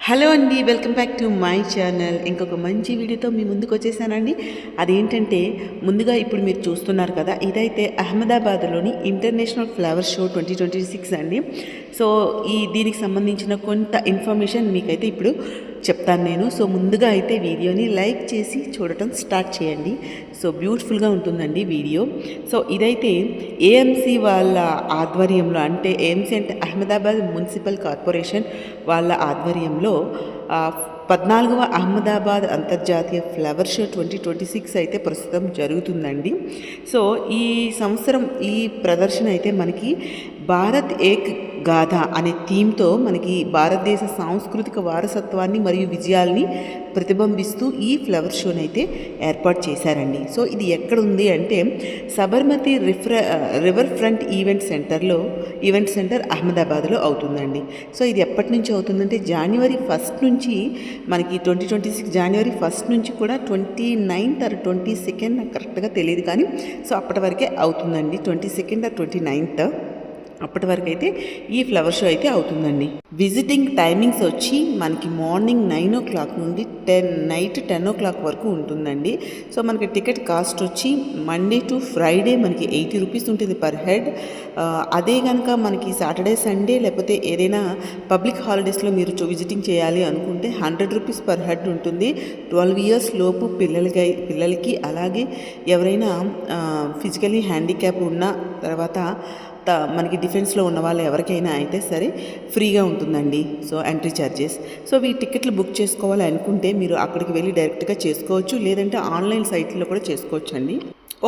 Hello అండి, welcome back to my channel. ఇంకొక మంచి వీడియోతో మీ ముందుకు వచ్చేసానండి. అదేంటంటే ముందుగా ఇప్పుడు మీరు చూస్తున్నారు కదా, ఇదైతే అహ్మదాబాద్లోని ఇంటర్నేషనల్ ఫ్లవర్ షో 2026 అండి. సో దీనికి సంబంధించిన కొంత ఇన్ఫర్మేషన్ మీకైతే ఇప్పుడు చెప్తాను నేను. సో ముందుగా అయితే వీడియోని లైక్ చేసి చూడటం స్టార్ట్ చేయండి. సో బ్యూటిఫుల్గా ఉంటుందండి వీడియో. సో ఇదైతే ఏఎంసీ వాళ్ళ ఆధ్వర్యంలో, అంటే ఏఎంసీ అంటే అహ్మదాబాద్ మున్సిపల్ కార్పొరేషన్ వాళ్ళ ఆధ్వర్యంలో 14వ అహ్మదాబాద్ అంతర్జాతీయ ఫ్లవర్ షో 2026 అయితే ప్రస్తుతం జరుగుతుందండి. సో ఈ సంవత్సరం ఈ ప్రదర్శన అయితే మనకి భారత్ ఏక్ గాథ అనే థీమ్తో మనకి భారతదేశ సాంస్కృతిక వారసత్వాన్ని మరియు విజయాల్ని ప్రతిబింబిస్తూ ఈ ఫ్లవర్ షోని అయితే ఏర్పాటు చేశారండి. సో ఇది ఎక్కడ ఉంది అంటే Sabarmati river front event centre అహ్మదాబాద్లో అవుతుందండి. సో ఇది ఎప్పటి నుంచి అవుతుందంటే జనవరి 1 నుంచి మనకి 2026 జనవరి 1 నుంచి కూడా 29th or 22nd నాకు కరెక్ట్గా తెలియదు, కానీ సో అప్పటి వరకే అవుతుందండి. 22nd or 29th అప్పటి వరకు అయితే ఈ ఫ్లవర్ షో అయితే అవుతుందండి. విజిటింగ్ టైమింగ్స్ వచ్చి మనకి మార్నింగ్ 9 o'clock నుండి నైట్ 10 o'clock వరకు ఉంటుందండి. సో మనకి టికెట్ కాస్ట్ వచ్చి మండే టు ఫ్రైడే మనకి 80 rupees ఉంటుంది పర్ హెడ్. అదే కనుక మనకి సాటర్డే సండే లేకపోతే ఏదైనా పబ్లిక్ హాలిడేస్లో మీరు విజిటింగ్ చేయాలి అనుకుంటే 100 rupees పర్ హెడ్ ఉంటుంది. 12 years లోపు పిల్లలకి అలాగే ఎవరైనా ఫిజికలీ హ్యాండిక్యాప్ ఉన్న తర్వాత మనకి డిఫెన్స్లో ఉన్న వాళ్ళు ఎవరికైనా అయితే సరే ఫ్రీగా ఉంటుందండి. So entry charges. సో ఈ టికెట్లు బుక్ చేసుకోవాలి అనుకుంటే మీరు అక్కడికి వెళ్ళి డైరెక్ట్గా చేసుకోవచ్చు, లేదంటే ఆన్లైన్ సైట్లో కూడా చేసుకోవచ్చు అండి.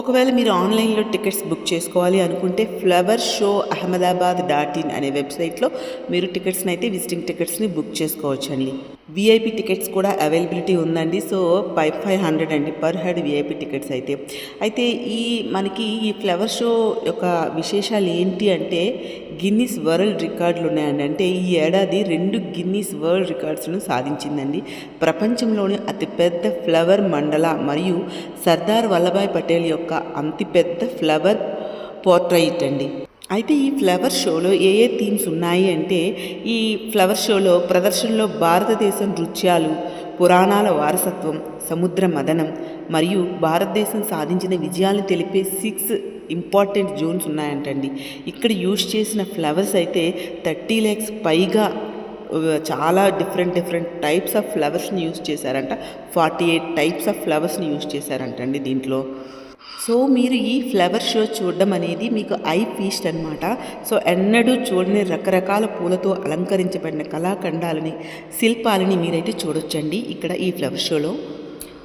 ఒకవేళ మీరు ఆన్లైన్లో టికెట్స్ బుక్ చేసుకోవాలి అనుకుంటే flowershow.ahmedabad.in అనే వెబ్సైట్లో మీరు టికెట్స్ని అయితే విజిటింగ్ టికెట్స్ని బుక్ చేసుకోవచ్చు అండి. విఐపి టికెట్స్ కూడా అవైలబిలిటీ ఉందండి. సో 500 అండి పర్ హెడ్ విఐపి టికెట్స్ అయితే మనకి ఈ ఫ్లవర్ షో యొక్క విశేషాలు ఏంటి అంటే గిన్నిస్ వరల్డ్ రికార్డులు ఉన్నాయండి. అంటే ఈ ఏడాది 2 గిన్నిస్ వరల్డ్ రికార్డ్స్ను సాధించిందండి. ప్రపంచంలోని అతిపెద్ద ఫ్లవర్ మండల మరియు సర్దార్ వల్లభాయ్ పటేల్ యొక్క అతిపెద్ద ఫ్లవర్ పోర్ట్రైట్ అండి. అయితే ఈ ఫ్లవర్ షోలో ఏ థీమ్స్ ఉన్నాయి అంటే ఈ ఫ్లవర్ షోలో ప్రదర్శనలో భారతదేశం నృత్యాలు, పురాణాల వారసత్వం, సముద్ర మదనం మరియు భారతదేశం సాధించిన విజయాలను తెలిపే 6 ఇంపార్టెంట్ జోన్స్ ఉన్నాయంటండి. ఇక్కడ యూజ్ చేసిన ఫ్లవర్స్ అయితే 30 lakhs పైగా చాలా డిఫరెంట్ టైప్స్ ఆఫ్ ఫ్లవర్స్ని యూజ్ చేశారంట. 48 types ఆఫ్ ఫ్లవర్స్ని యూజ్ చేశారంటండి దీంట్లో. సో మీరు ఈ ఫ్లవర్ షో చూడడం అనేది మీకు ఐ ఫీస్ట్ అనమాట. సో ఎన్నడూ చూడని రకరకాల పూలతో అలంకరించబడిన కళాఖండాలని, శిల్పాలని మీరైతే చూడొచ్చండి ఇక్కడ ఈ ఫ్లవర్ షోలో.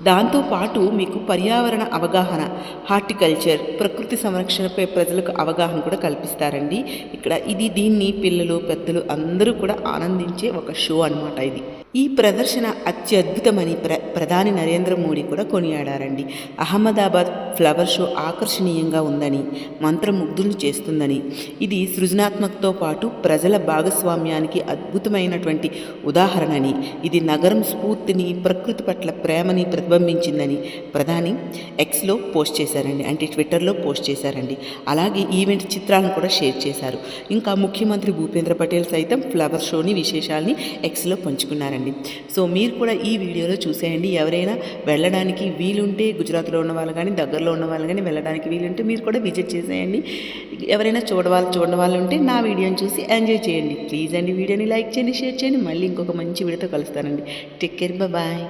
దాంతోపాటు మీకు పర్యావరణ అవగాహన, హార్టికల్చర్, ప్రకృతి సంరక్షణపై ప్రజలకు అవగాహన కూడా కల్పిస్తారండి ఇక్కడ. దీన్ని పిల్లలు పెద్దలు అందరూ కూడా ఆనందించే ఒక షో అనమాట ఇది. ఈ ప్రదర్శన అత్యద్భుతమని ప్రధాని నరేంద్ర మోడీ కూడా కొనియాడారండి. అహ్మదాబాద్ ఫ్లవర్ షో ఆకర్షణీయంగా ఉందని, మంత్రముగ్ధులను చేస్తుందని, ఇది సృజనాత్మకతో పాటు ప్రజల భాగస్వామ్యానికి అద్భుతమైనటువంటి ఉదాహరణని, ఇది నగరం స్ఫూర్తిని, ప్రకృతి పట్ల ప్రేమని ప్రతిబింబించిందని ప్రధాని ఎక్స్లో పోస్ట్ చేశారండి, అంటే ట్విట్టర్లో పోస్ట్ చేశారండి. అలాగే ఈవెంట్ చిత్రాలను కూడా షేర్ చేశారు. ఇంకా ముఖ్యమంత్రి భూపేంద్ర పటేల్ సైతం ఫ్లవర్ షోని విశేషాలని ఎక్స్లో పంచుకున్నారండి. సో మీరు కూడా ఈ వీడియోలో చూసేయండి. ఎవరైనా వెళ్ళడానికి వీలుంటే, గుజరాత్లో ఉన్న వాళ్ళు కానీ దగ్గరలో ఉన్న వాళ్ళు కానీ వెళ్ళడానికి వీలుంటే మీరు కూడా విజిట్ చేసేయండి. ఎవరైనా చూడని వాళ్ళు ఉంటే నా వీడియోని చూసి ఎంజాయ్ చేయండి. ప్లీజ్ అండి వీడియోని లైక్ చేయండి, షేర్ చేయండి. మళ్ళీ ఇంకొక మంచి వీడియోతో కలుస్తానండి. Take care, bye.